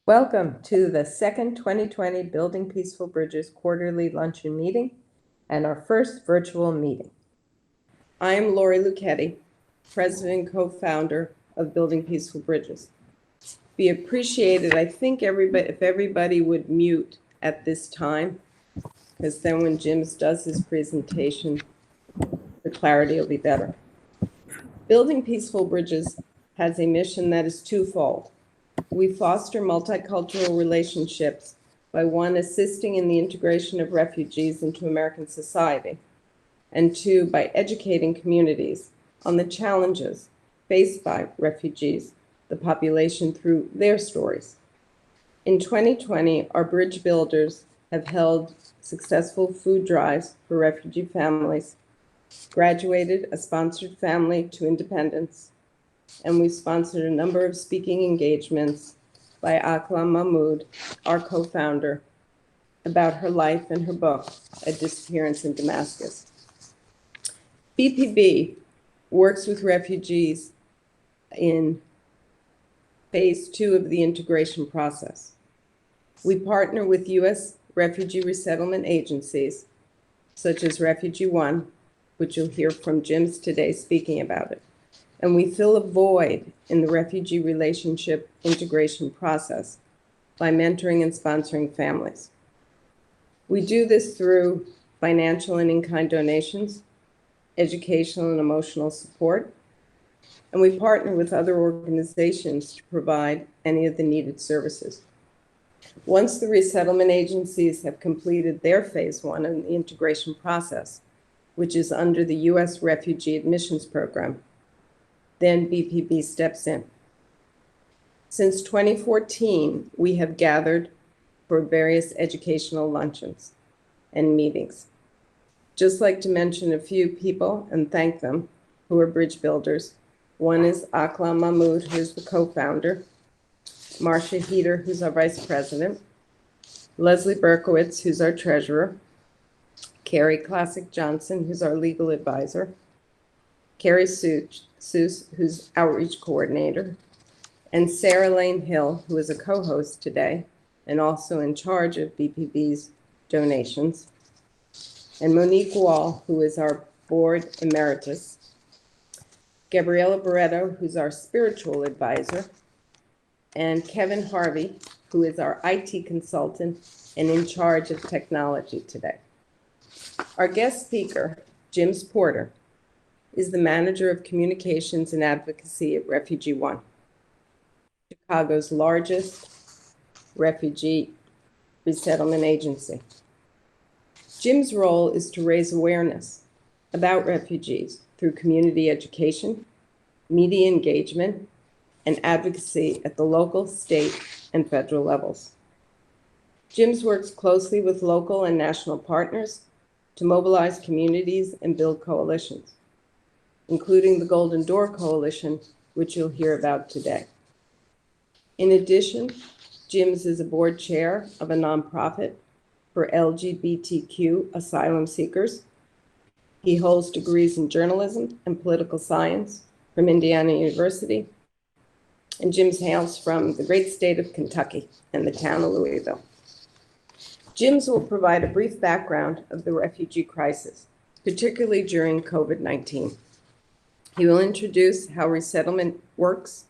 Welcome to the second 2020 Building Peaceful Bridges quarterly luncheon meeting and our first virtual meeting. I am Lori Lucchetti, President and co-founder of Building Peaceful Bridges. Be appreciated, I think, if everybody would mute at this time, because then when Jim does his presentation, the clarity will be better. Building Peaceful Bridges has a mission that is twofold. We foster multicultural relationships by, one, assisting in the integration of refugees into American society, and two, by educating communities on the challenges faced by refugees, the population, through their stories. In 2020, our bridge builders have held successful food drives for refugee families, graduated a sponsored family to independence, and we sponsored a number of speaking engagements by Akla Mahmood, our co-founder, about her life and her book, A Disappearance in Damascus. BPB works with refugees in phase 2 of the integration process. We partner with U.S. Refugee Resettlement agencies, such as Refugee One, which you'll hear from Jim's today speaking about it. And we fill a void in the refugee relationship integration process by mentoring and sponsoring families. We do this through financial and in-kind donations, educational and emotional support, and we partner with other organizations to provide any of the needed services. Once the resettlement agencies have completed their phase 1 in the integration process, which is under the U.S. Refugee Admissions Program, then BPB steps in. Since 2014, we have gathered for various educational luncheons and meetings. Just like to mention a few people and thank them who are bridge builders. One is Akla Mahmood, who's the co-founder, Marcia Heater, who's our vice president, Leslie Berkowitz, who's our treasurer, Carrie Classic Johnson, who's our legal advisor, Carrie Seuss, who's outreach coordinator, and Sarah Lane Hill, who is a co-host today and also in charge of BPB's donations, and Monique Wall, who is our board emeritus, Gabriela Barreto, who's our spiritual advisor, and Kevin Harvey, who is our IT consultant and in charge of technology today. Our guest speaker, Jim Porter, is the manager of communications and advocacy at Refugee One, Chicago's largest refugee resettlement agency. Jim's role is to raise awareness about refugees through community education, media engagement, and advocacy at the local, state, and federal levels. Jim's works closely with local and national partners to mobilize communities and build coalitions, including the Golden Door Coalition, which you'll hear about today. In addition, Jim's is a board chair of a nonprofit for LGBTQ asylum seekers. He holds degrees in journalism and political science from Indiana University, and Jim's hails from the great state of Kentucky and the town of Louisville. Jim's will provide a brief background of the refugee crisis, particularly during COVID-19. He will introduce how resettlement works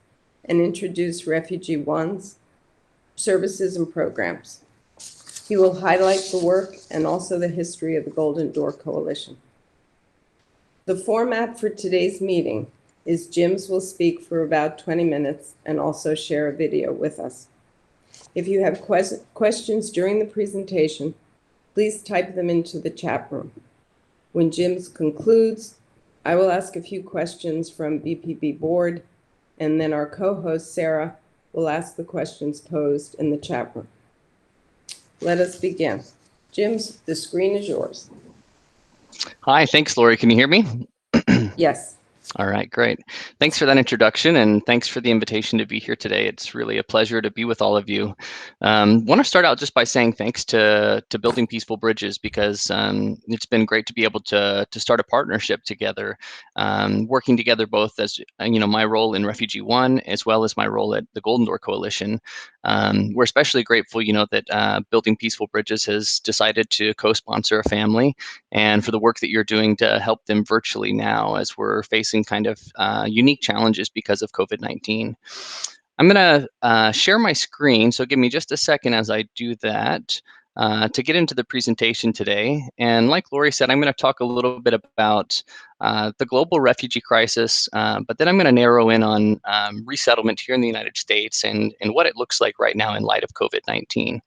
and introduce Refugee One's services and programs. He will highlight the work and also the history of the Golden Door Coalition. The format for today's meeting is Jim's will speak for about 20 minutes and also share a video with us. If you have questions during the presentation, please type them into the chat room. When Jim's concludes, I will ask a few questions from BPB board, and then our co-host, Sarah, will ask the questions posed in the chat room. Let us begin. Jim's, the screen is yours. Hi, thanks, Lori. Can you hear me? Yes. All right, great. Thanks for that introduction, and thanks for the invitation to be here today. It's really a pleasure to be with all of you. Want to start out just by saying thanks to Building Peaceful Bridges, because it's been great to be able to start a partnership together, working together both as my role in Refugee One as well as my role at the Golden Door Coalition. We're especially grateful, that Building Peaceful Bridges has decided to co-sponsor a family, and for the work that you're doing to help them virtually now as we're facing kind of unique challenges because of COVID-19. I'm going to share my screen, so give me just a second as I do that to get into the presentation today. And like Lori said, I'm going to talk a little bit about the global refugee crisis, but then I'm going to narrow in on resettlement here in the United States and what it looks like right now in light of COVID-19.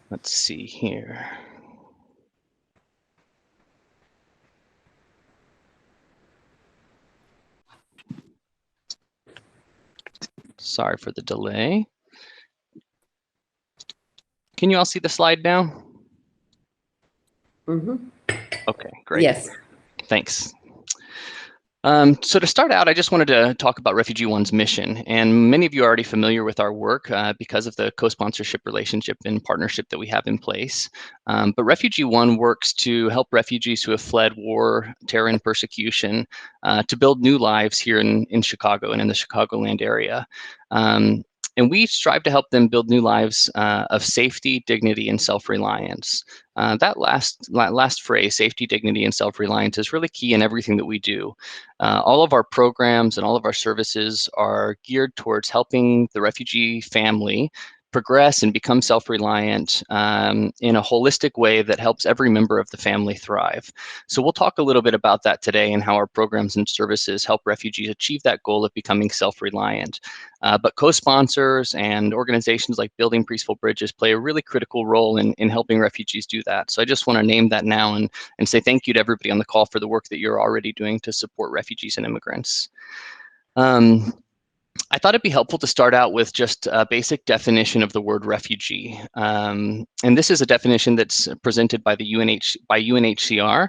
Let's see here. Sorry for the delay. Can you all see the slide now? Mm-hmm. Okay, great. Yes. Thanks. So to start out, I just wanted to talk about Refugee One's mission. And many of you are already familiar with our work because of the co-sponsorship relationship and partnership that we have in place. But Refugee One works to help refugees who have fled war, terror, and persecution to build new lives here in Chicago and in the Chicagoland area. And we strive to help them build new lives of safety, dignity, and self-reliance. That last phrase, safety, dignity, and self-reliance, is really key in everything that we do. All of our programs and all of our services are geared towards helping the refugee family progress and become self-reliant in a holistic way that helps every member of the family thrive. So we'll talk a little bit about that today and how our programs and services help refugees achieve that goal of becoming self-reliant. But co-sponsors and organizations like Building Peaceful Bridges play a really critical role in helping refugees do that. So I just want to name that now and say thank you to everybody on the call for the work that you're already doing to support refugees and immigrants. I thought it'd be helpful to start out with just a basic definition of the word refugee. And this is a definition that's presented by the UNHCR,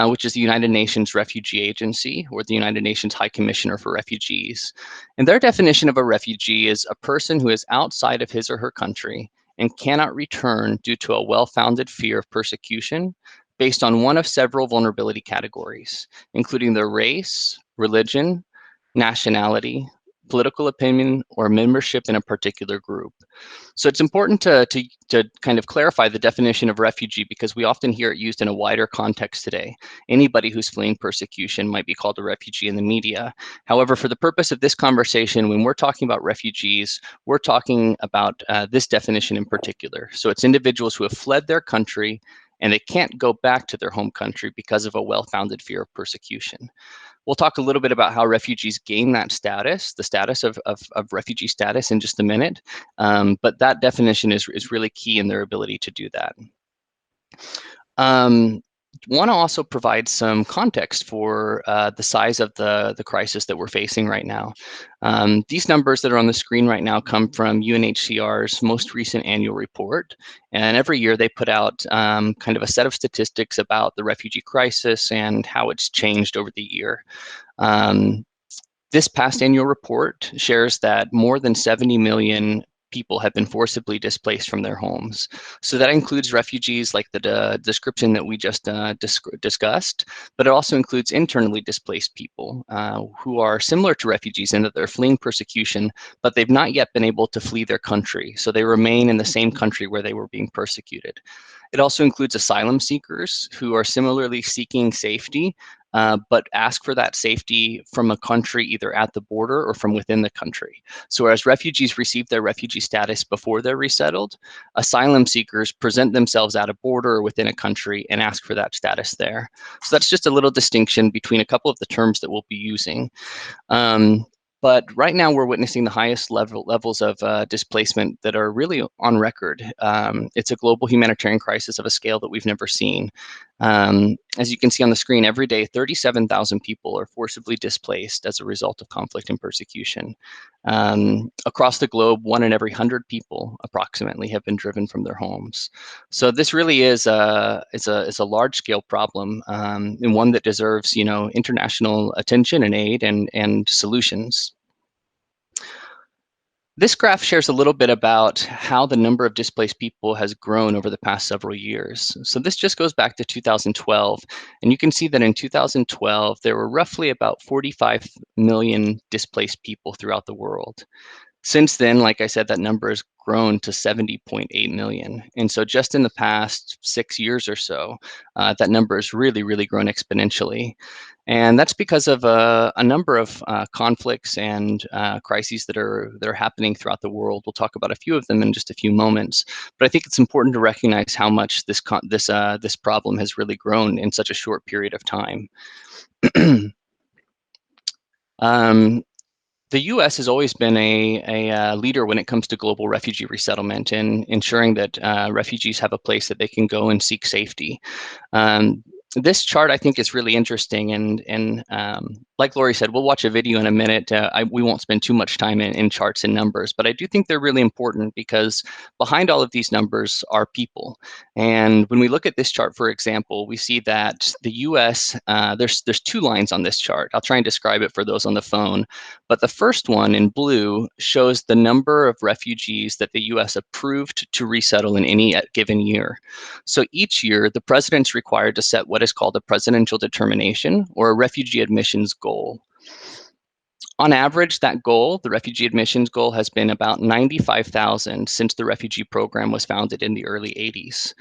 which is the United Nations Refugee Agency, or the United Nations High Commissioner for Refugees. And their definition of a refugee is a person who is outside of his or her country and cannot return due to a well-founded fear of persecution based on one of several vulnerability categories, including their race, religion, nationality, political opinion, or membership in a particular group. So it's important to kind of clarify the definition of refugee, because we often hear it used in a wider context today. Anybody who's fleeing persecution might be called a refugee in the media. However, for the purpose of this conversation, when we're talking about refugees, we're talking about this definition in particular. So it's individuals who have fled their country and they can't go back to their home country because of a well-founded fear of persecution. We'll talk a little bit about how refugees gain that status, the status of refugee status, in just a minute. But that definition is really key in their ability to do that. Want to also provide some context for the size of the crisis that we're facing right now. These numbers that are on the screen right now come from UNHCR's most recent annual report. And every year they put out kind of a set of statistics about the refugee crisis and how it's changed over the year. This past annual report shares that more than 70 million people have been forcibly displaced from their homes. So that includes refugees like the description that we just discussed, but it also includes internally displaced people who are similar to refugees in that they're fleeing persecution, but they've not yet been able to flee their country. So they remain in the same country where they were being persecuted. It also includes asylum seekers who are similarly seeking safety, but ask for that safety from a country either at the border or from within the country. So whereas refugees receive their refugee status before they're resettled, asylum seekers present themselves at a border or within a country and ask for that status there. So that's just a little distinction between a couple of the terms that we'll be using. But right now we're witnessing the highest levels of displacement that are really on record. It's a global humanitarian crisis of a scale that we've never seen. As you can see on the screen, every day 37,000 people are forcibly displaced as a result of conflict and persecution. Across the globe, 1 in every 100 people approximately have been driven from their homes. So this really is a large-scale problem, and one that deserves, international attention and aid and solutions. This graph shares a little bit about how the number of displaced people has grown over the past several years. So this just goes back to 2012, and you can see that in 2012, there were roughly about 45 million displaced people throughout the world. Since then, like I said, that number has grown to 70.8 million. And so just in the past 6 years or so, that number has really, really grown exponentially. And that's because of a number of conflicts and crises that are happening throughout the world. We'll talk about a few of them in just a few moments. But I think it's important to recognize how much this problem has really grown in such a short period of time. The U.S. has always been a leader when it comes to global refugee resettlement and ensuring that refugees have a place that they can go and seek safety. This chart, I think, is really interesting, and like Lori said, we'll watch a video in a minute. We won't spend too much time in charts and numbers, but I do think they're really important because behind all of these numbers are people. And when we look at this chart, for example, we see that the U.S., there's 2 lines on this chart. I'll try and describe it for those on the phone. But the first one in blue shows the number of refugees that the U.S. approved to resettle in any given year. So each year, the president's required to set what is called a presidential determination or a refugee admissions goal. On average, that goal, the refugee admissions goal, has been about 95,000 since the refugee program was founded in the early 80s.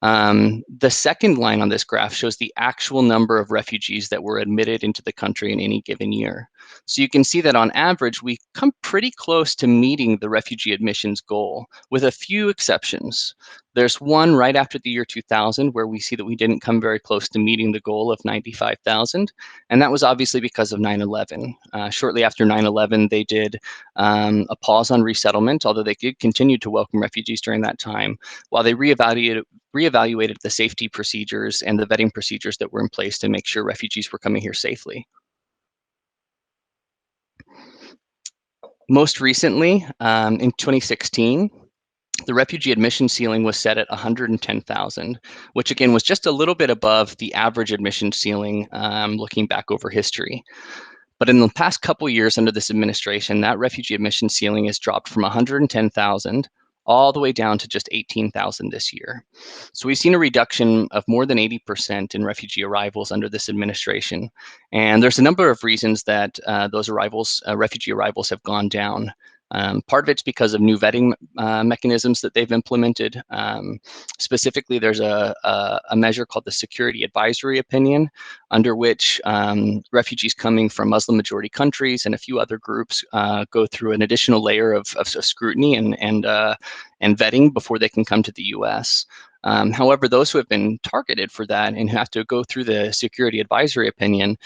The second line on this graph shows the actual number of refugees that were admitted into the country in any given year. So you can see that on average, we come pretty close to meeting the refugee admissions goal, with a few exceptions. There's one right after the year 2000 where we see that we didn't come very close to meeting the goal of 95,000, and that was obviously because of 9/11. Shortly after 9/11, they did a pause on resettlement, although they did continue to welcome refugees during that time, while they reevaluated the safety procedures and the vetting procedures that were in place to make sure refugees were coming here safely. Most recently, in 2016, the refugee admission ceiling was set at 110,000, which again was just a little bit above the average admission ceiling looking back over history. But in the past couple years under this administration, that refugee admission ceiling has dropped from 110,000 all the way down to just 18,000 this year. So we've seen a reduction of more than 80% in refugee arrivals under this administration. And there's a number of reasons that those refugee arrivals have gone down. Part of it's because of new vetting mechanisms that they've implemented. Specifically, there's a measure called the Security Advisory Opinion, under which refugees coming from Muslim-majority countries and a few other groups go through an additional layer of scrutiny and vetting before they can come to the U.S. However, those who have been targeted for that and who have to go through the Security Advisory Opinion,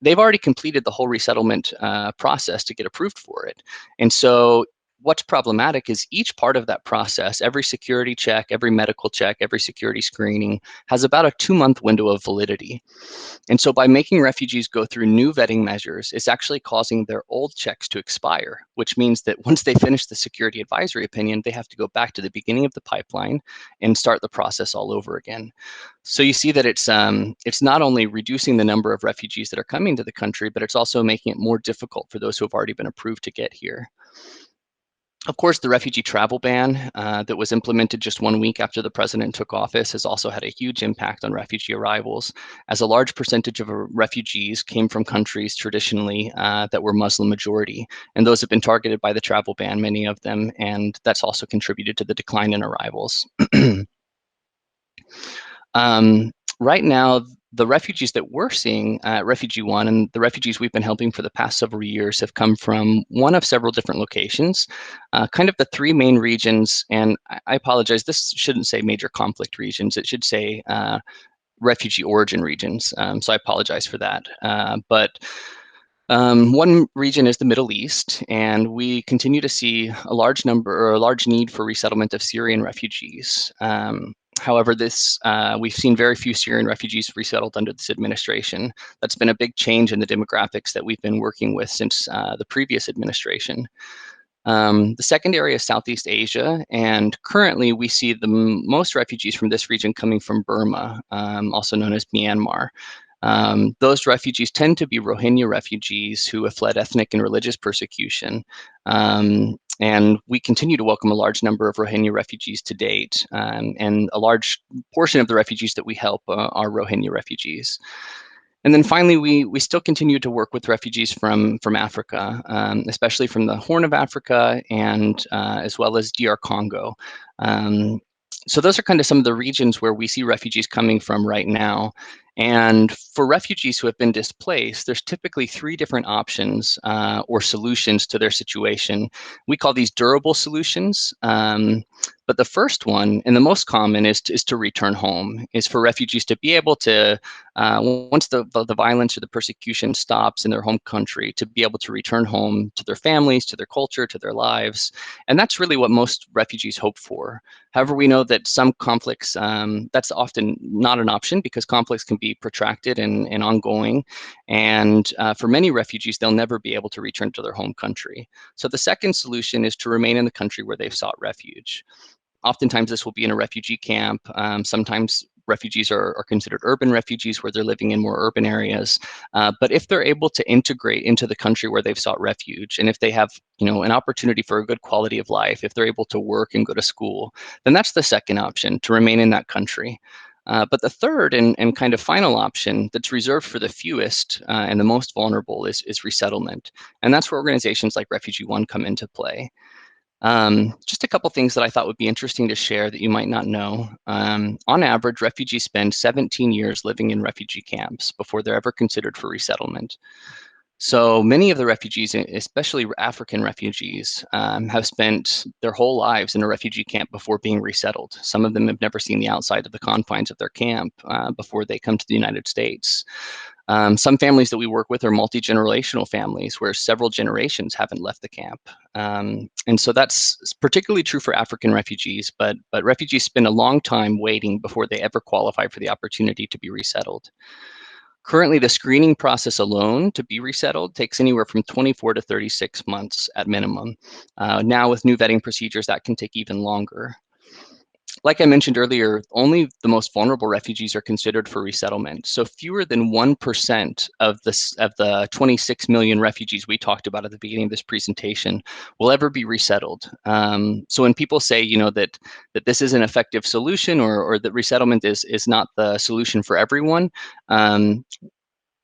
they've already completed the whole resettlement process to get approved for it. And so what's problematic is each part of that process, every security check, every medical check, every security screening, has about a 2-month window of validity. And so by making refugees go through new vetting measures, it's actually causing their old checks to expire, which means that once they finish the Security Advisory Opinion, they have to go back to the beginning of the pipeline and start the process all over again. So you see that it's not only reducing the number of refugees that are coming to the country, but it's also making it more difficult for those who have already been approved to get here. Of course, the refugee travel ban that was implemented just 1 week after the president took office has also had a huge impact on refugee arrivals, as a large percentage of refugees came from countries traditionally that were Muslim majority. And those have been targeted by the travel ban, many of them, and that's also contributed to the decline in arrivals. Right now, the refugees that we're seeing at Refugee One and the refugees we've been helping for the past several years have come from one of several different locations, kind of the 3 main regions. And I apologize, this shouldn't say major conflict regions. It should say refugee origin regions. So I apologize for that. But one region is the Middle East, and we continue to see a large need for resettlement of Syrian refugees. However, we've seen very few Syrian refugees resettled under this administration. That's been a big change in the demographics that we've been working with since the previous administration. The second area is Southeast Asia, and currently we see the most refugees from this region coming from Burma, also known as Myanmar. Those refugees tend to be Rohingya refugees who have fled ethnic and religious persecution. And we continue to welcome a large number of Rohingya refugees to date. And a large portion of the refugees that we help are Rohingya refugees. And then finally, we still continue to work with refugees from Africa, especially from the Horn of Africa and as well as DR Congo. So those are kind of some of the regions where we see refugees coming from right now. And for refugees who have been displaced, there's typically three different options or solutions to their situation. We call these durable solutions. But the first one, and the most common, is to return home, is for refugees to be able to, once the violence or the persecution stops in their home country, to be able to return home to their families, to their culture, to their lives. And that's really what most refugees hope for. However, we know that some conflicts, that's often not an option because conflicts can be protracted and ongoing. And for many refugees, they'll never be able to return to their home country. So the second solution is to remain in the country where they've sought refuge. Oftentimes this will be in a refugee camp. Sometimes refugees are considered urban refugees where they're living in more urban areas. But if they're able to integrate into the country where they've sought refuge, and if they have an opportunity for a good quality of life, if they're able to work and go to school, then that's the second option, to remain in that country. But the third and kind of final option that's reserved for the fewest and the most vulnerable is resettlement. And that's where organizations like Refugee One come into play. Just a couple things that I thought would be interesting to share that you might not know. On average, refugees spend 17 years living in refugee camps before they're ever considered for resettlement. So many of the refugees, especially African refugees, have spent their whole lives in a refugee camp before being resettled. Some of them have never seen the outside of the confines of their camp before they come to the United States. Some families that we work with are multi-generational families where several generations haven't left the camp. And so that's particularly true for African refugees, but refugees spend a long time waiting before they ever qualify for the opportunity to be resettled. Currently, the screening process alone to be resettled takes anywhere from 24 to 36 months at minimum. Now with new vetting procedures, that can take even longer. Like I mentioned earlier, only the most vulnerable refugees are considered for resettlement. So fewer than 1% of the 26 million refugees we talked about at the beginning of this presentation will ever be resettled. So when people say, that this is an effective solution or that resettlement is not the solution for everyone,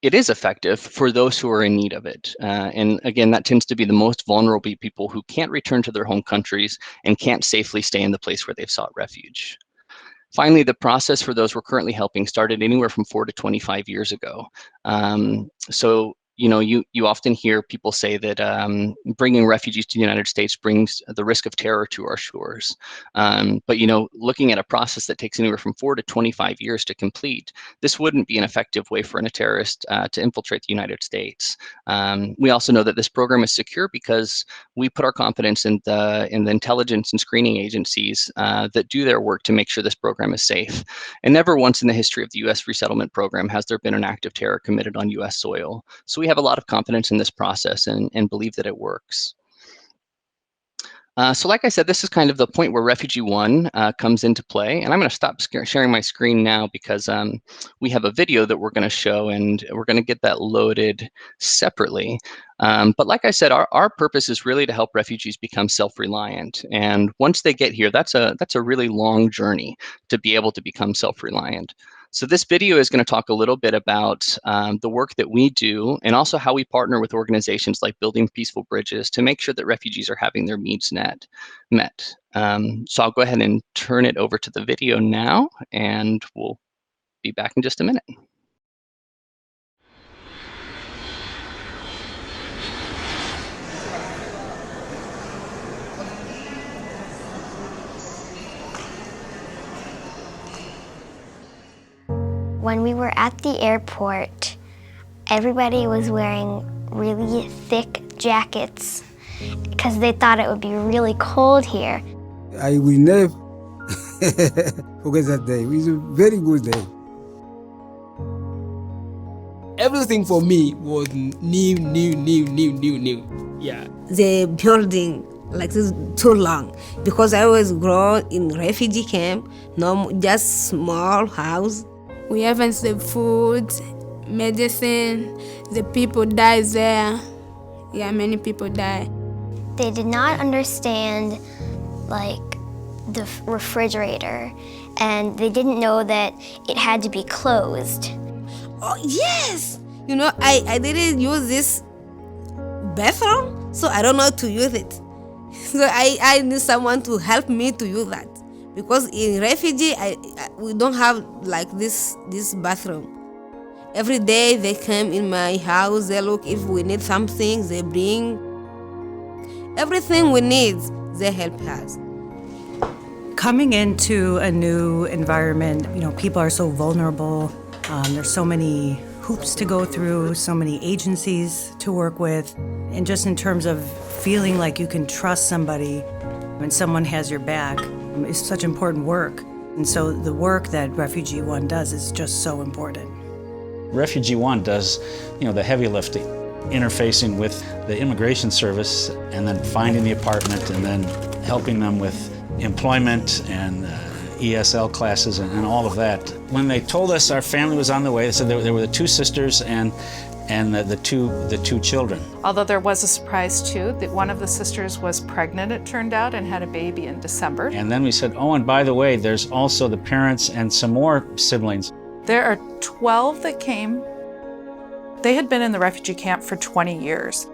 it is effective for those who are in need of it. And again, that tends to be the most vulnerable people who can't return to their home countries and can't safely stay in the place where they've sought refuge. Finally, the process for those we're currently helping started anywhere from 4 to 25 years ago. So you often hear people say that bringing refugees to the United States brings the risk of terror to our shores. But looking at a process that takes anywhere from 4 to 25 years to complete, this wouldn't be an effective way for a terrorist to infiltrate the United States. We also know that this program is secure because we put our confidence in the intelligence and screening agencies that do their work to make sure this program is safe. And never once in the history of the U.S. resettlement program has there been an act of terror committed on U.S. soil. So we have a lot of confidence in this process and believe that it works. So like I said, this is kind of the point where Refugee One comes into play. And I'm going to stop sharing my screen now because we have a video that we're going to show and we're going to get that loaded separately. But like I said, our purpose is really to help refugees become self-reliant. And once they get here, that's a really long journey to be able to become self-reliant. So this video is going to talk a little bit about the work that we do and also how we partner with organizations like Building Peaceful Bridges to make sure that refugees are having their needs met. So I'll go ahead and turn it over to the video now, and we'll be back in just a minute. When we were at the airport, everybody was wearing really thick jackets because they thought it would be really cold here. I will never Forget that day. It was a very good day. Everything for me was new. Yeah. The building like this too long because I was grown in refugee camp, no, just small house. We haven't the food, medicine, the people die there. Yeah, many people die. They did not understand like the refrigerator, and they didn't know that it had to be closed. Oh yes, you know I didn't use this bathroom, so I don't know how to use it. So I need someone to help me to use that because in refugee we don't have like this bathroom. Every day they come in my house, they look if we need something, they bring everything we need, they help us. Coming into a new environment, you know, people are so vulnerable. There's so many hoops to go through, so many agencies to work with. And just in terms of feeling like you can trust somebody when someone has your back is such important work. And so the work that Refugee One does is just so important. Refugee One does, you know, the heavy lifting, interfacing with the immigration service and then finding the apartment and then helping them with employment and ESL classes and all of that. When they told us our family was on the way, they said there were the two sisters and the two children. Although there was a surprise too, that one of the sisters was pregnant, it turned out, and had a baby in December. And then we said, oh, and by the way, there's also the parents and some more siblings. There are 12 that came. They had been in the refugee camp for 20 years.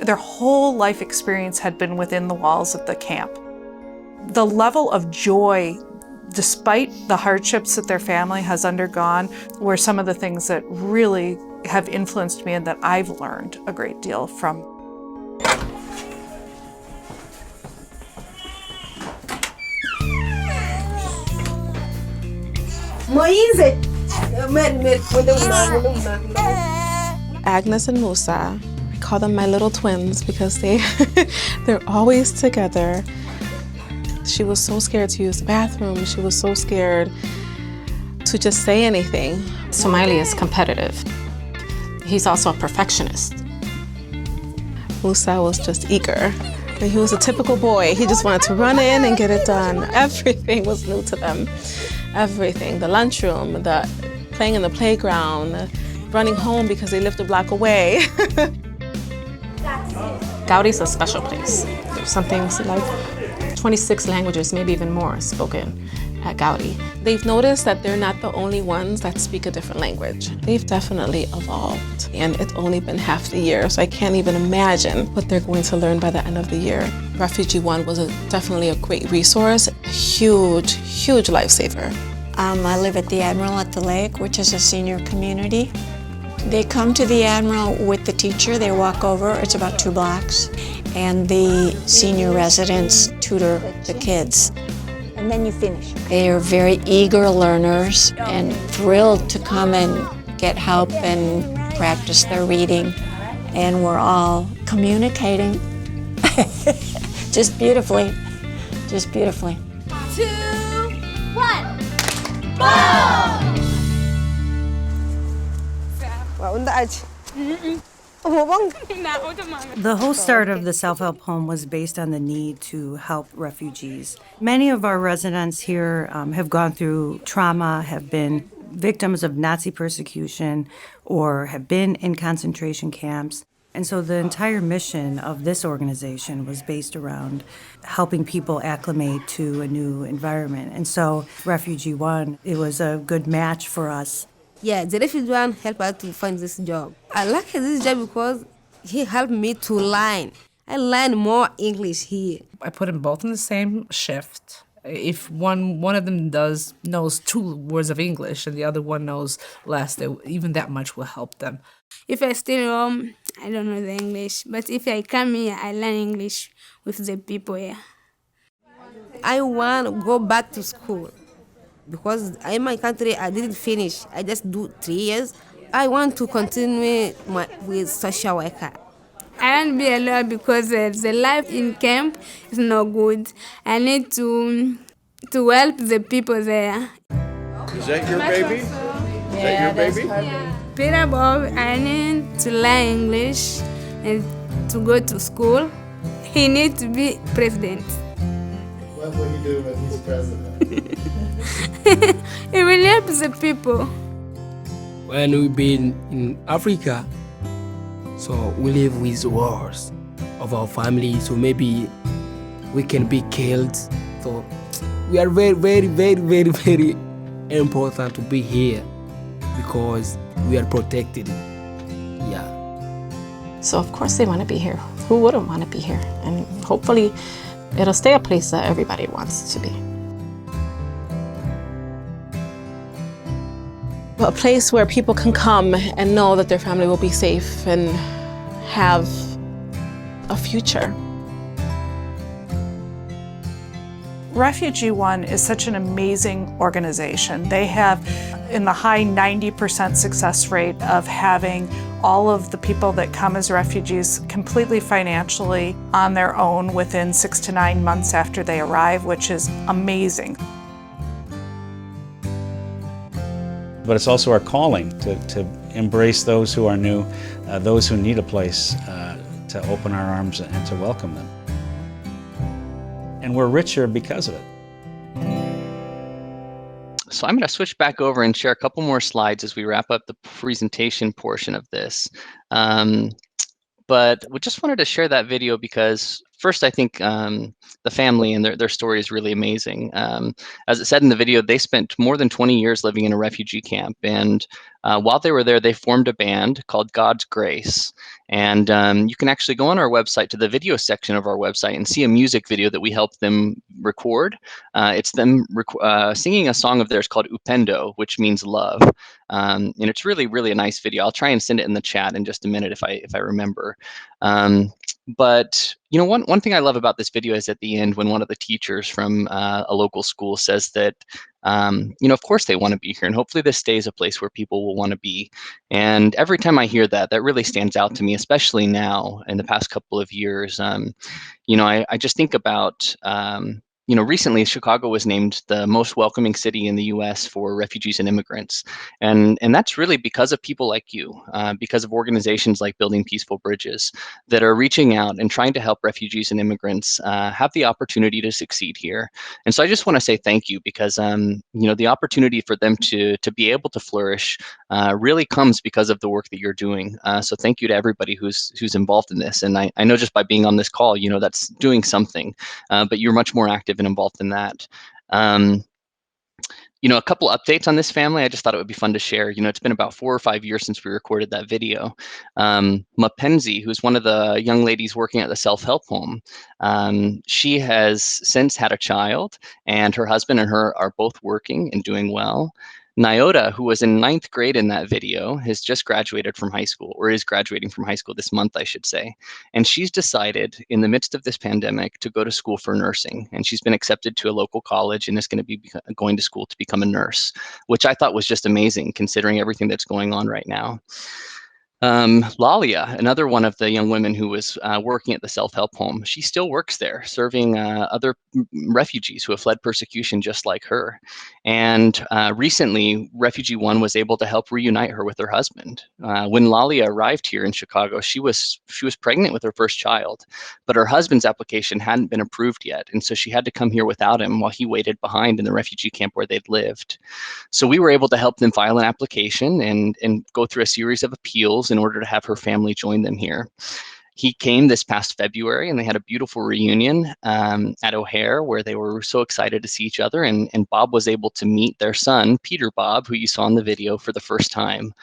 Their whole life experience had been within the walls of the camp. The level of joy, despite the hardships that their family has undergone, were some of the things that really have influenced me and that I've learned a great deal from. Agnes and Musa, I call them my little twins because they're always together. She was so scared to use the bathroom. She was so scared to just say anything. Somali is competitive. He's also a perfectionist. Musa was just eager. He was a typical boy. He just wanted to run in and get it done. Everything was new to them. Everything. The lunchroom, the playing in the playground, running home because they lived a block away. Gaudi's a special place. There's some things like 26 languages, maybe even more, spoken at Gaudi. They've noticed that they're not the only ones that speak a different language. They've definitely evolved, and it's only been half the year, so I can't even imagine what they're going to learn by the end of the year. Refugee One was definitely a great resource, a huge, huge lifesaver. I live at the Admiral at the Lake, which is a senior community. They come to the Admiral with the teacher, they walk over, it's about 2 blocks, and the senior residents tutor the kids. And then you finish. They are very eager learners and thrilled to come and get help and practice their reading. And we're all communicating just beautifully, just beautifully. 2, 1, go! The whole start of the self-help home was based on the need to help refugees. Many of our residents here have gone through trauma, have been victims of Nazi persecution, or have been in concentration camps. And so the entire mission of this organization was based around helping people acclimate to a new environment. And so Refugee One, it was a good match for us. Yeah, the Refugee One helped us to find this job. I like this job because he helped me to learn. I learned more English here. I put them both in the same shift. If one of them knows 2 words of English and the other one knows less, even that much will help them. If I stay home, I don't know the English. But if I come here, I learn English with the people here. I want to go back to school because in my country I didn't finish. I just do 3 years. I want to continue with social worker. I want to be a lawyer because the life in camp is not good. I need to to help the people there. Is that your baby? Is that your baby? Peter Bob, I need to learn English and to go to school. He needs to be president. What will he do when he's president? He will help the people. When we've been in Africa, so we live with wars of our family, so maybe we can be killed. So we are very, very, very, very, very important to be here because we are protected. Yeah. So of course they want to be here. Who wouldn't want to be here? And hopefully it'll stay a place that everybody wants to be. A place where people can come and know that their family will be safe and have a future. Refugee One is such an amazing organization. They have in the high 90% success rate of having all of the people that come as refugees completely financially on their own within 6 to 9 months after they arrive, which is amazing. But it's also our calling to embrace those who are new, those who need a place to open our arms and to welcome them. And we're richer because of it. So I'm going to switch back over and share a couple more slides as we wrap up the presentation portion of this. But we just wanted to share that video because first, I think the family and their story is really amazing. As it said in the video, they spent more than 20 years living in a refugee camp. And while they were there, they formed a band called God's Grace. And you can actually go on our website to the video section of our website and see a music video that we helped them record. It's them singing a song of theirs called Upendo, which means love. And it's really, really a nice video. I'll try and send it in the chat in just a minute if I remember. But you know, one thing I love about this video is at the end when one of the teachers from a local school says that, you know, of course they want to be here, and hopefully this stays a place where people will want to be. And every time I hear that, that really stands out to me, especially now in the past couple of years. You know, I just think about, you know, recently Chicago was named the most welcoming city in the U.S. for refugees and immigrants. And that's really because of people like you, because of organizations like Building Peaceful Bridges that are reaching out and trying to help refugees and immigrants have the opportunity to succeed here. And so I just want to say thank you because, you know, the opportunity for them to be able to flourish really comes because of the work that you're doing. So thank you to everybody who's involved in this. And I know just by being on this call, you know, that's doing something, but you're much more active and involved in that. You know, a couple updates on this family. I just thought it would be fun to share. You know, it's been about 4 or 5 years since we recorded that video. Mackenzie, who's one of the young ladies working at the self-help home, she has since had a child, and her husband and her are both working and doing well. Nyota, who was in 9th grade in that video, has just graduated from high school, or is graduating from high school this month, I should say. And she's decided in the midst of this pandemic to go to school for nursing. And she's been accepted to a local college and is going to be going to school to become a nurse, which I thought was just amazing considering everything that's going on right now. Lalia, another one of the young women who was working at the self-help home, she still works there, serving other refugees who have fled persecution just like her. And recently, Refugee One was able to help reunite her with her husband. When Lalia arrived here in Chicago, she was pregnant with her first child, but her husband's application hadn't been approved yet, and so she had to come here without him while he waited behind in the refugee camp where they'd lived. So we were able to help them file an application and go through a series of appeals in order to have her family join them here. He came this past February and they had a beautiful reunion at O'Hare where they were so excited to see each other, and Bob was able to meet their son, Peter Bob, who you saw in the video, for the first time.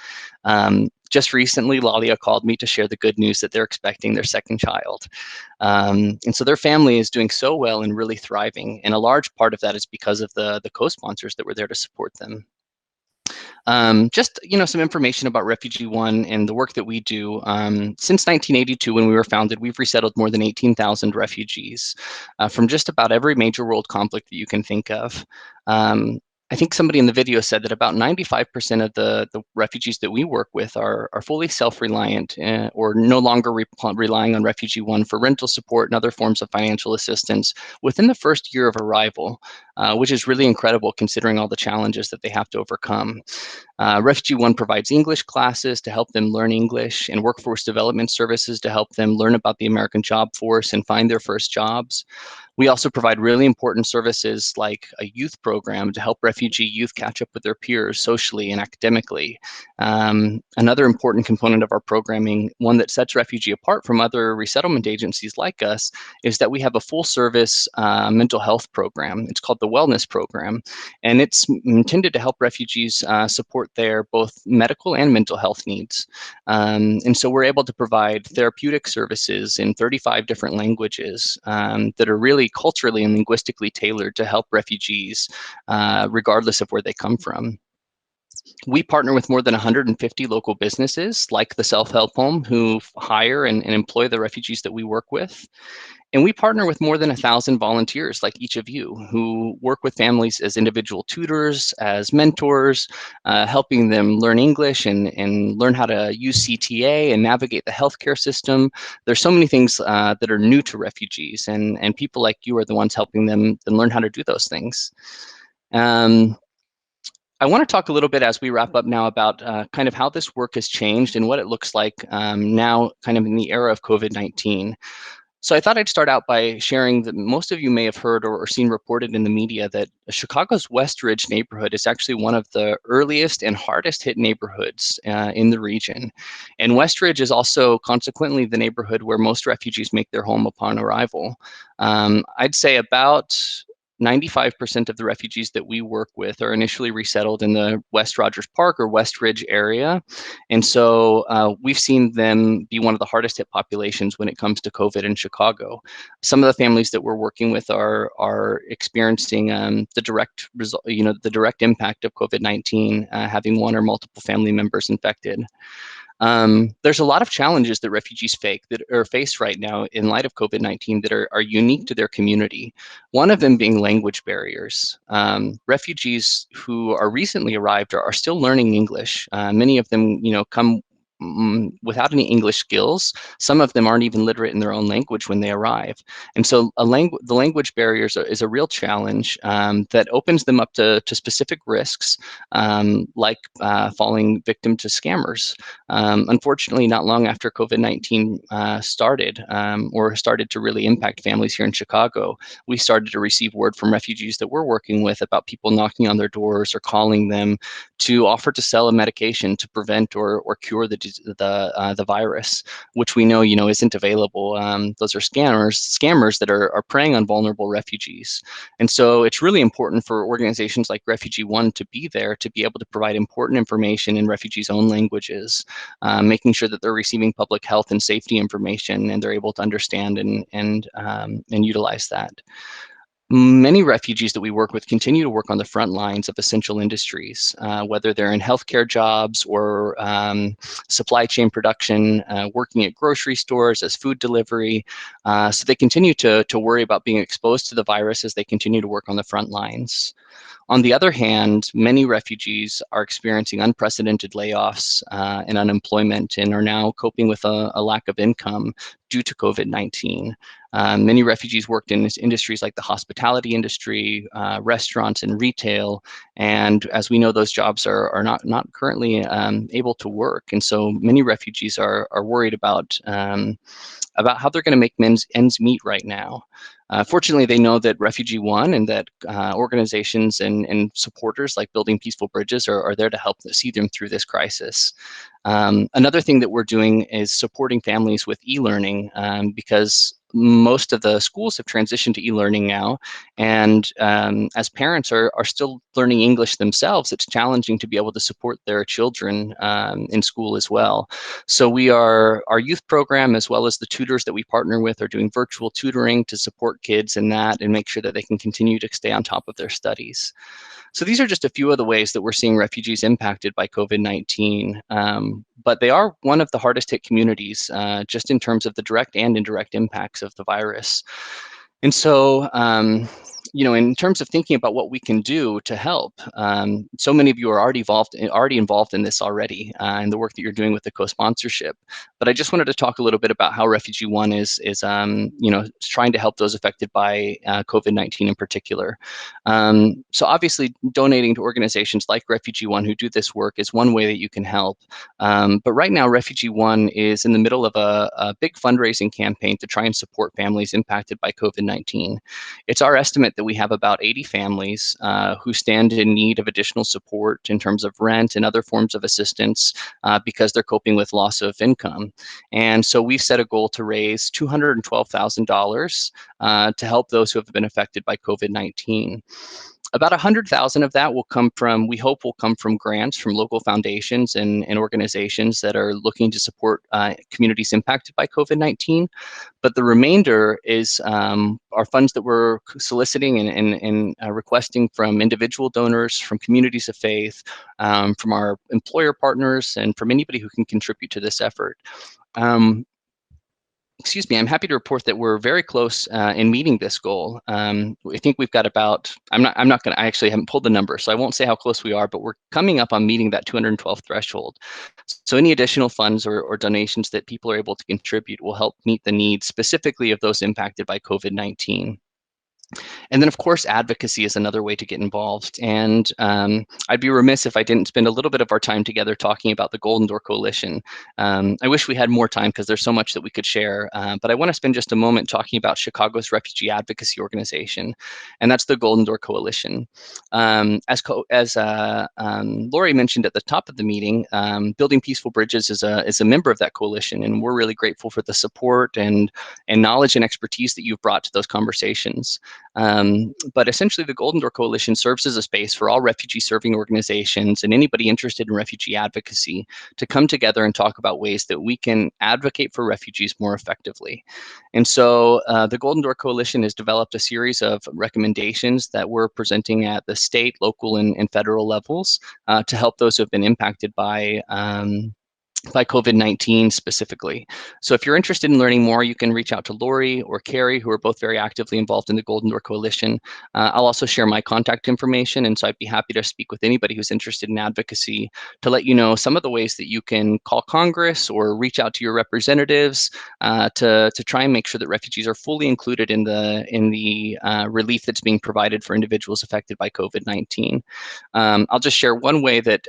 Just recently, Lalia called me to share the good news that they're expecting their second child. And so their family is doing so well and really thriving. And a large part of that is because of the co-sponsors that were there to support them. Just, you know, some information about Refugee One and the work that we do. Since 1982, when we were founded, we've resettled more than 18,000 refugees from just about every major world conflict that you can think of. I think somebody in the video said that about 95% of the refugees that we work with are fully self-reliant or no longer relying on Refugee One for rental support and other forms of financial assistance within the first year of arrival. which is really incredible considering all the challenges that they have to overcome. Refugee One provides English classes to help them learn English and workforce development services to help them learn about the American job force and find their first jobs. We also provide really important services like a youth program to help refugee youth catch up with their peers socially and academically. Another important component of our programming, one that sets Refugee apart from other resettlement agencies like us, is that we have a full service mental health program. It's called the Wellness Program, and it's intended to help refugees support their both medical and mental health needs. And so we're able to provide therapeutic services in 35 different languages that are really culturally and linguistically tailored to help refugees regardless of where they come from. We partner with more than 150 local businesses like the Self-Help Home who hire and employ the refugees that we work with. And we partner with more than 1,000 volunteers like each of you who work with families as individual tutors, as mentors, helping them learn English and learn how to use CTA and navigate the healthcare system. There's so many things that are new to refugees, and people like you are the ones helping them learn how to do those things. I want to talk a little bit as we wrap up now about kind of how this work has changed and what it looks like now kind of in the era of COVID-19. So I thought I'd start out by sharing that most of you may have heard or seen reported in the media that Chicago's West Ridge neighborhood is actually one of the earliest and hardest hit neighborhoods in the region. And West Ridge is also consequently the neighborhood where most refugees make their home upon arrival. I'd say about 95% of the refugees that we work with are initially resettled in the West Rogers Park or West Ridge area. And so we've seen them be one of the hardest hit populations when it comes to COVID in Chicago. Some of the families that we're working with are experiencing the direct result, the direct impact of COVID-19, having one or multiple family members infected. There's a lot of challenges that refugees face right now in light of COVID-19 that are unique to their community. One of them being language barriers. Refugees who are recently arrived are still learning English. Many of them, come without any English skills. Some of them aren't even literate in their own language when they arrive. And so the language barriers is a real challenge that opens them up to specific risks, like falling victim to scammers. Unfortunately, not long after COVID-19 started to really impact families here in Chicago, we started to receive word from refugees that we're working with about people knocking on their doors or calling them to offer to sell a medication to prevent or cure the virus, which we know isn't available. Those are scammers that are preying on vulnerable refugees. And so it's really important for organizations like Refugee One to be there to be able to provide important information in refugees' own languages, making sure that they're receiving public health and safety information and they're able to understand and utilize that. Many refugees that we work with continue to work on the front lines of essential industries, whether they're in healthcare jobs or supply chain production, working at grocery stores as food delivery. So they continue to worry about being exposed to the virus as they continue to work on the front lines. On the other hand, many refugees are experiencing unprecedented layoffs and unemployment and are now coping with a lack of income due to COVID-19. Many refugees worked in industries like the hospitality industry, restaurants and retail. And as we know, those jobs are not currently able to work. And so many refugees are worried about how they're going to make ends meet right now. Fortunately, they know that Refugee One and that organizations and supporters like Building Peaceful Bridges are there to help see them through this crisis. Another thing that we're doing is supporting families with e-learning because most of the schools have transitioned to e-learning now. And as parents are still learning English themselves, it's challenging to be able to support their children in school as well. So our youth program, as well as the tutors that we partner with, are doing virtual tutoring to support kids in that and make sure that they can continue to stay on top of their studies. So these are just a few of the ways that we're seeing refugees impacted by COVID-19, but they are one of the hardest hit communities, just in terms of the direct and indirect impacts of the virus. And so in terms of thinking about what we can do to help, so many of you are already involved in this already, and the work that you're doing with the co-sponsorship. But I just wanted to talk a little bit about how Refugee One is trying to help those affected by COVID-19 in particular. So obviously, donating to organizations like Refugee One who do this work is one way that you can help. But right now, Refugee One is in the middle of a big fundraising campaign to try and support families impacted by COVID-19. It's our estimate that we have about 80 families who stand in need of additional support in terms of rent and other forms of assistance because they're coping with loss of income. And so we've set a goal to raise $212,000 to help those who have been affected by COVID-19. About 100,000 of that we hope will come from grants from local foundations and organizations that are looking to support communities impacted by COVID-19. But the remainder is our funds that we're soliciting and requesting from individual donors, from communities of faith, from our employer partners, and from anybody who can contribute to this effort. Excuse me, I'm happy to report that we're very close in meeting this goal. I think we've got about, I actually haven't pulled the number, so I won't say how close we are, but we're coming up on meeting that 212 threshold. So any additional funds or donations that people are able to contribute will help meet the needs specifically of those impacted by COVID-19. And then, of course, advocacy is another way to get involved. And I'd be remiss if I didn't spend a little bit of our time together talking about the Golden Door Coalition. I wish we had more time because there's so much that we could share. But I want to spend just a moment talking about Chicago's refugee advocacy organization, and that's the Golden Door Coalition. As Lori mentioned at the top of the meeting, Building Peaceful Bridges is a member of that coalition, and we're really grateful for the support and knowledge and expertise that you've brought to those conversations. But essentially, the Golden Door Coalition serves as a space for all refugee-serving organizations and anybody interested in refugee advocacy to come together and talk about ways that we can advocate for refugees more effectively. And so the Golden Door Coalition has developed a series of recommendations that we're presenting at the state, local, and federal levels to help those who have been impacted by COVID-19 specifically. So if you're interested in learning more, you can reach out to Lori or Carrie, who are both very actively involved in the Golden Door Coalition. I'll also share my contact information, and so I'd be happy to speak with anybody who's interested in advocacy to let you know some of the ways that you can call Congress or reach out to your representatives to try and make sure that refugees are fully included in the relief that's being provided for individuals affected by COVID-19. I'll just share one way that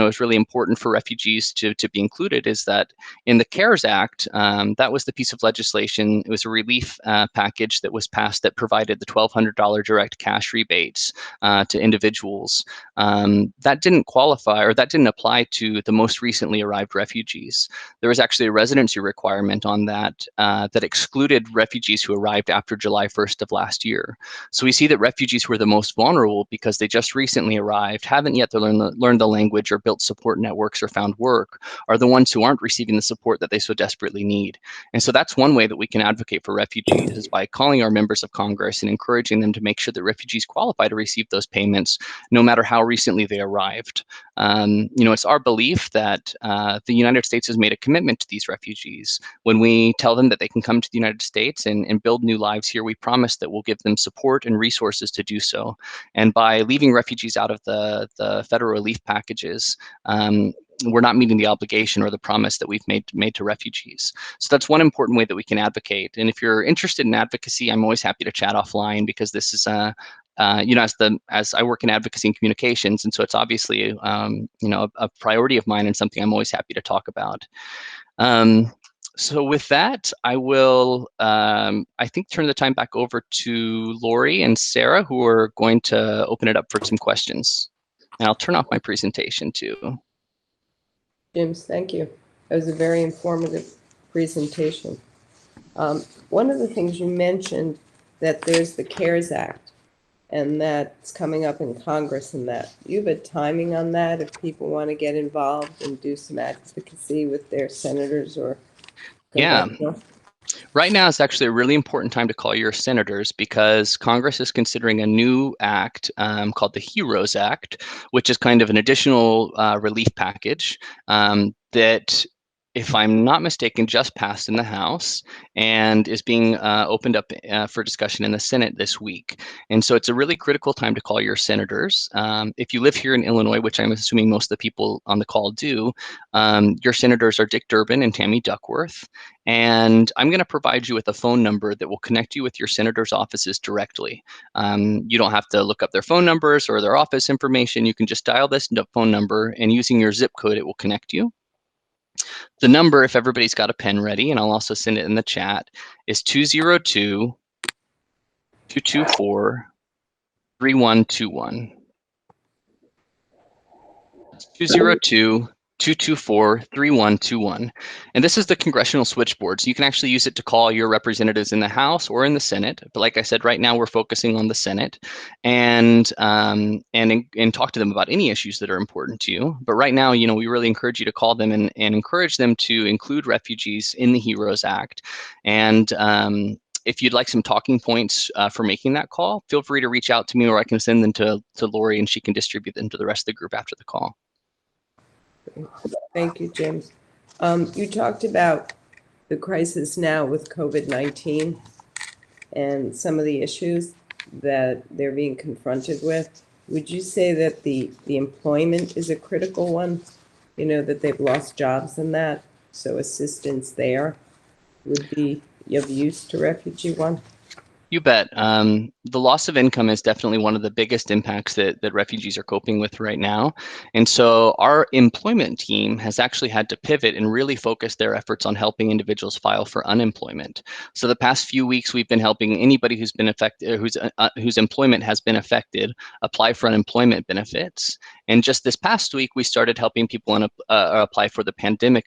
is really important for refugees to be included is that in the CARES Act, that was the piece of legislation. It was a relief package that was passed that provided the $1,200 direct cash rebates to individuals. That didn't qualify, or that didn't apply to the most recently arrived refugees. There was actually a residency requirement on that that excluded refugees who arrived after July 1st of last year. So we see that refugees who are the most vulnerable because they just recently arrived, haven't yet learned the language or built support networks or found work, are the ones who aren't receiving the support that they so desperately need. And so that's one way that we can advocate for refugees, is by calling our members of Congress and encouraging them to make sure that refugees qualify to receive those payments, no matter how recently they arrived. It's our belief that the United States has made a commitment to these refugees. When we tell them that they can come to the United States and build new lives here, we promise that we'll give them support and resources to do so. And by leaving refugees out of the federal relief packages, we're not meeting the obligation or the promise that we've made to refugees. So that's one important way that we can advocate. And if you're interested in advocacy, I'm always happy to chat offline, because this is as I work in advocacy and communications, and so it's obviously a priority of mine and something I'm always happy to talk about. So with that, I will, I think, turn the time back over to Lori and Sarah, who are going to open it up for some questions. And I'll turn off my presentation too. James, thank you. That was a very informative presentation. One of the things you mentioned, that there's the CARES Act, and that's coming up in Congress, and that you have a timing on that if people want to get involved and do some advocacy with their senators or congressional? Right now is actually a really important time to call your senators, because Congress is considering a new act called the HEROES Act, which is kind of an additional relief package that if I'm not mistaken, just passed in the House and is being opened up for discussion in the Senate this week. And so it's a really critical time to call your senators. If you live here in Illinois, which I'm assuming most of the people on the call do, your senators are Dick Durbin and Tammy Duckworth. And I'm going to provide you with a phone number that will connect you with your senator's offices directly. You don't have to look up their phone numbers or their office information. You can just dial this phone number, and using your zip code, it will connect you. The number, if everybody's got a pen ready, and I'll also send it in the chat, is 202-224-3121. 202-224-3121. And this is the congressional switchboard. So you can actually use it to call your representatives in the House or in the Senate. But like I said, right now we're focusing on the Senate and talk to them about any issues that are important to you. But right now, we really encourage you to call them and encourage them to include refugees in the HEROES Act. And if you'd like some talking points for making that call, feel free to reach out to me, or I can send them to Lori and she can distribute them to the rest of the group after the call. Thank you, James. You talked about the crisis now with COVID-19 and some of the issues that they're being confronted with. Would you say that the employment is a critical one? That they've lost jobs and that, so assistance there would be of use to Refugee One? You bet. The loss of income is definitely one of the biggest impacts that refugees are coping with right now. And so our employment team has actually had to pivot and really focus their efforts on helping individuals file for unemployment. So the past few weeks, we've been helping anybody who's been affected, whose employment has been affected, apply for unemployment benefits. And just this past week, we started helping people apply for the pandemic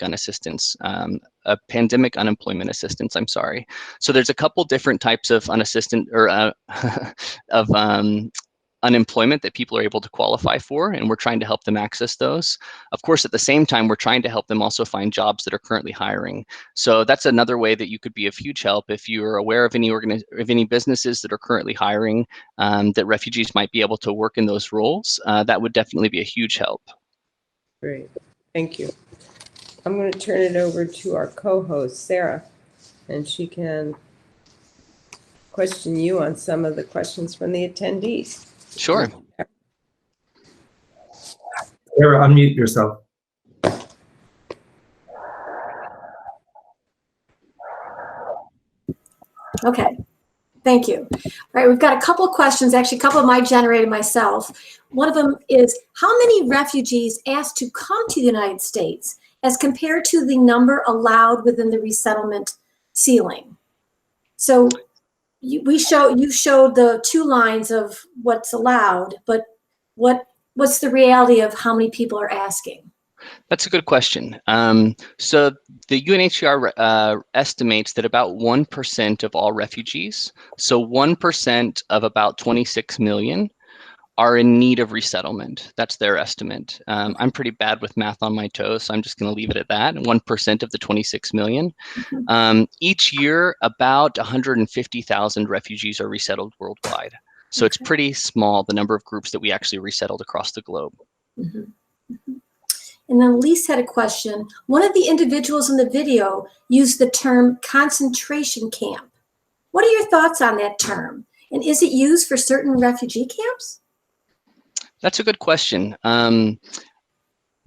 pandemic unemployment assistance. I'm sorry. So there's a couple different types of unemployment that people are able to qualify for, and we're trying to help them access those. Of course, at the same time, we're trying to help them also find jobs that are currently hiring. So that's another way that you could be of huge help if you're aware of any businesses that are currently hiring that refugees might be able to work in those roles. That would definitely be a huge help. Great, thank you. I'm going to turn it over to our co-host, Sarah, and she can question you on some of the questions from the attendees. Sure. Sarah, unmute yourself. Okay, thank you. All right, we've got a couple of questions, actually a couple of mine generated myself. One of them is, how many refugees asked to come to the United States as compared to the number allowed within the resettlement ceiling? So you showed the two lines of what's allowed, but what's the reality of how many people are asking? That's a good question. So the UNHCR estimates that about 1% of all refugees, so 1% of about 26 million, are in need of resettlement. That's their estimate. I'm pretty bad with math on my toes, so I'm just going to leave it at that. 1% of the 26 million. Each year, about 150,000 refugees are resettled worldwide. So it's pretty small, the number of groups that we actually resettled across the globe. Mm-hmm. Mm-hmm. And then Lise had a question. One of the individuals in the video used the term concentration camp. What are your thoughts on that term? And is it used for certain refugee camps? That's a good question.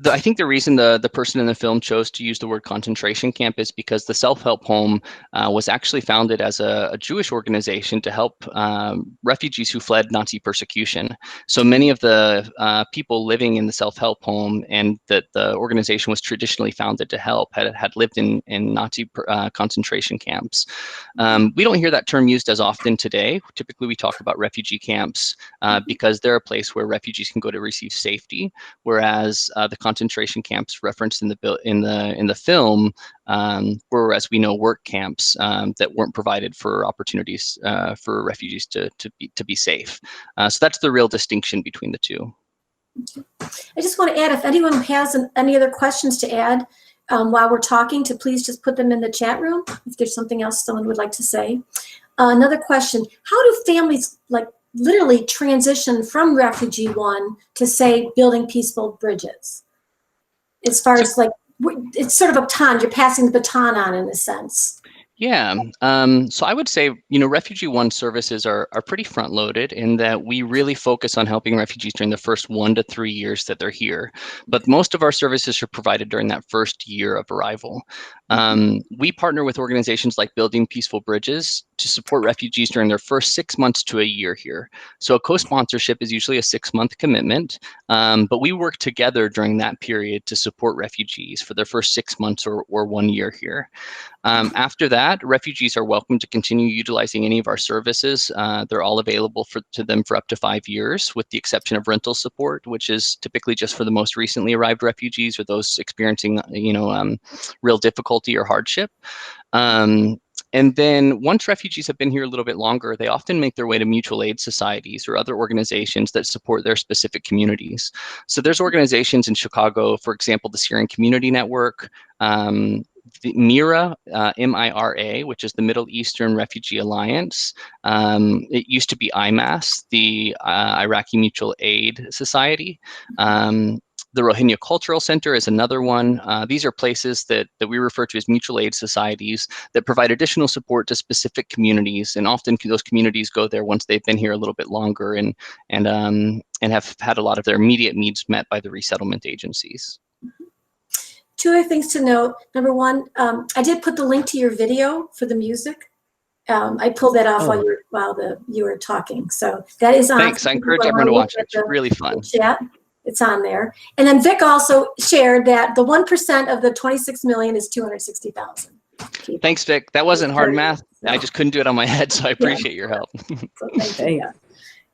I think the reason the person in the film chose to use the word concentration camp is because the Self-Help Home was actually founded as a Jewish organization to help refugees who fled Nazi persecution. So many of the people living in the Self-Help Home and that the organization was traditionally founded to help had lived in Nazi concentration camps. We don't hear that term used as often today. Typically, we talk about refugee camps because they're a place where refugees can go to receive safety, whereas the concentration camps referenced in the film were, as we know, work camps that weren't provided for opportunities for refugees to be safe. So that's the real distinction between the two. I just want to add, if anyone has any other questions to add while we're talking, to please just put them in the chat room if there's something else someone would like to say. Another question: how do families literally transition from Refugee One to, say, building peaceful bridges? As far as it's sort of a baton, you're passing the baton on in a sense. Yeah, so I would say, Refugee One services are pretty front loaded in that we really focus on helping refugees during the first 1 to 3 years that they're here. But most of our services are provided during that first year of arrival. We partner with organizations like Building Peaceful Bridges to support refugees during their first 6 months to a year here. So a co-sponsorship is usually a 6-month commitment, but we work together during that period to support refugees for their first 6 months or 1 year here. After that, refugees are welcome to continue utilizing any of our services. They're all available to them for up to 5 years, with the exception of rental support, which is typically just for the most recently arrived refugees or those experiencing, real difficulty or hardship. And then once refugees have been here a little bit longer, they often make their way to mutual aid societies or other organizations that support their specific communities. So there's organizations in Chicago, for example, the Syrian Community Network, the MIRA, M-I-R-A, which is the Middle Eastern Refugee Alliance. It used to be IMAS, the Iraqi Mutual Aid Society. The Rohingya Cultural Center is another one. These are places that we refer to as mutual aid societies that provide additional support to specific communities, and often those communities go there once they've been here a little bit longer and have had a lot of their immediate needs met by the resettlement agencies. Two other things to note. Number one, I did put the link to your video for the music. I pulled that off while you were talking. So that is on. Thanks. I encourage everyone to watch it. It's really fun. Chat. It's on there. And then Vic also shared that the 1% of the 26 million is 260,000. Thanks, Vic. That wasn't hard math. No. I just couldn't do it on my head, so I appreciate your help. So thank you.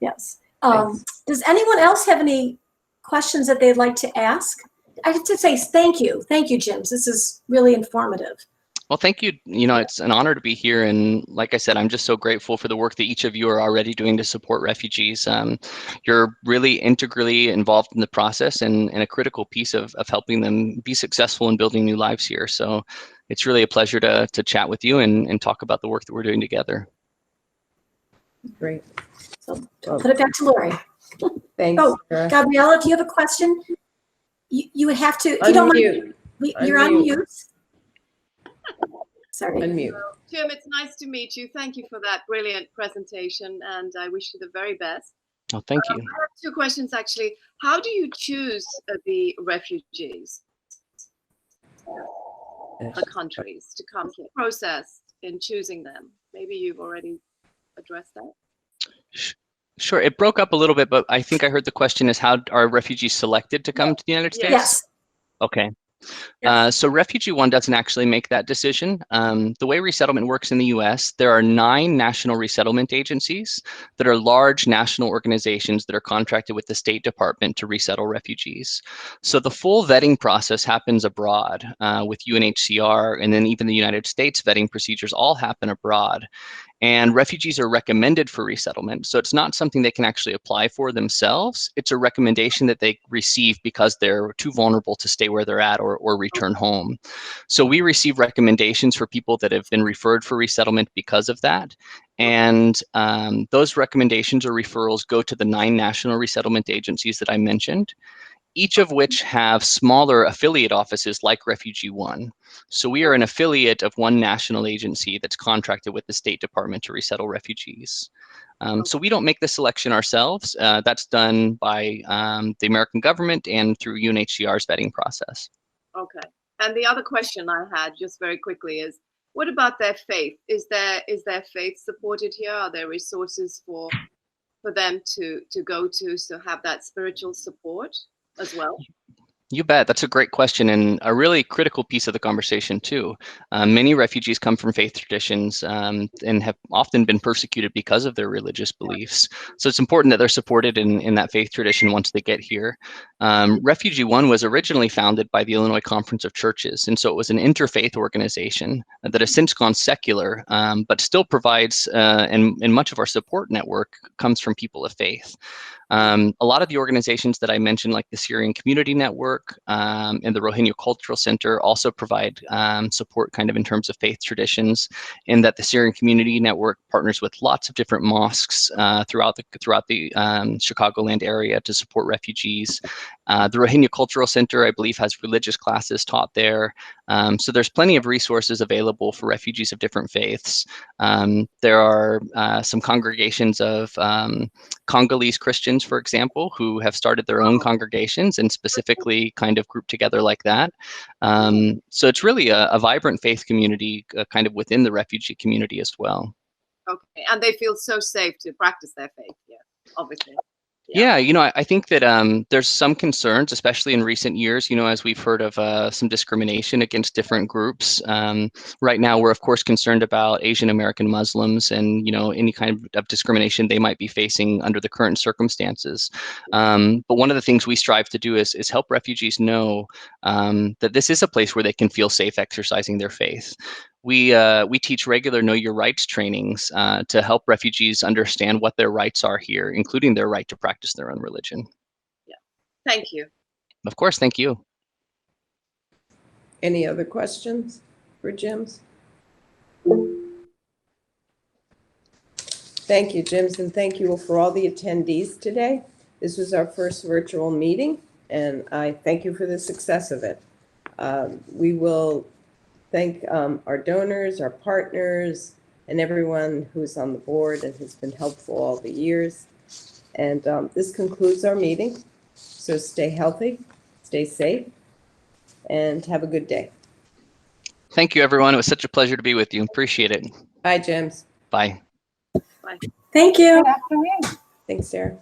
Yes. Does anyone else have any questions that they'd like to ask? I have to say thank you. Thank you, Jim. This is really informative. Well, thank you. It's an honor to be here. And like I said, I'm just so grateful for the work that each of you are already doing to support refugees. You're really integrally involved in the process and a critical piece of helping them be successful in building new lives here. So it's really a pleasure to chat with you and talk about the work that we're doing together. Great. So put it back to Lori. Thanks. Oh, Gabriella, if you have a question, you would have to, if you don't mind, you're on mute. Sorry. Unmute. Jim, it's nice to meet you. Thank you for that brilliant presentation, and I wish you the very best. Oh, thank you. I have two questions, actually. How do you choose the refugees, the countries to come here? Process in choosing them. Maybe you've already addressed that. Sure. It broke up a little bit, but I think I heard the question is, how are refugees selected to come to the United States? Yes. Okay. So Refugee One doesn't actually make that decision. The way resettlement works in the US, there are 9 national resettlement agencies that are large national organizations that are contracted with the State Department to resettle refugees. So the full vetting process happens abroad with UNHCR, and then even the United States vetting procedures all happen abroad. And refugees are recommended for resettlement. So it's not something they can actually apply for themselves. It's a recommendation that they receive because they're too vulnerable to stay where they're at or return home. So we receive recommendations for people that have been referred for resettlement because of that. And those recommendations or referrals go to the 9 national resettlement agencies that I mentioned, each of which have smaller affiliate offices like Refugee One. So we are an affiliate of one national agency that's contracted with the State Department to resettle refugees. So we don't make the selection ourselves. That's done by the American government and through UNHCR's vetting process. Okay. And the other question I had, just very quickly, is what about their faith? Is their faith supported here? Are there resources for them to go to have that spiritual support as well? You bet. That's a great question and a really critical piece of the conversation too. Many refugees come from faith traditions and have often been persecuted because of their religious beliefs. So it's important that they're supported in that faith tradition once they get here. Refugee One was originally founded by the Illinois Conference of Churches, and so it was an interfaith organization that has since gone secular, but still provides, and much of our support network comes from people of faith. A lot of the organizations that I mentioned, like the Syrian Community Network, Network and the Rohingya Cultural Center also provide support kind of in terms of faith traditions, in that the Syrian Community Network partners with lots of different mosques throughout the Chicagoland area to support refugees. The Rohingya Cultural Center, I believe, has religious classes taught there. So there's plenty of resources available for refugees of different faiths. There are some congregations of Congolese Christians, for example, who have started their own congregations and specifically kind of grouped together like that. So it's really a vibrant faith community kind of within the refugee community as well. Okay, and they feel so safe to practice their faith here, obviously. Yeah, I think that there's some concerns, especially in recent years, as we've heard of some discrimination against different groups. Right now, we're, of course, concerned about Asian American Muslims and, any kind of discrimination they might be facing under the current circumstances. But one of the things we strive to do is help refugees know that this is a place where they can feel safe exercising their faith. We teach regular Know Your Rights trainings to help refugees understand what their rights are here, including their right to practice their own religion. Yeah. Thank you. Of course, thank you. Any other questions for Jims? Thank you, Jims, and thank you for all the attendees today. This was our first virtual meeting, and I thank you for the success of it. We will thank our donors, our partners, and everyone who's on the board and has been helpful all the years. And this concludes our meeting. So stay healthy, stay safe, and have a good day. Thank you, everyone. It was such a pleasure to be with you. Appreciate it. Bye, Jims. Bye. Bye. Thank you. Thanks, Sarah.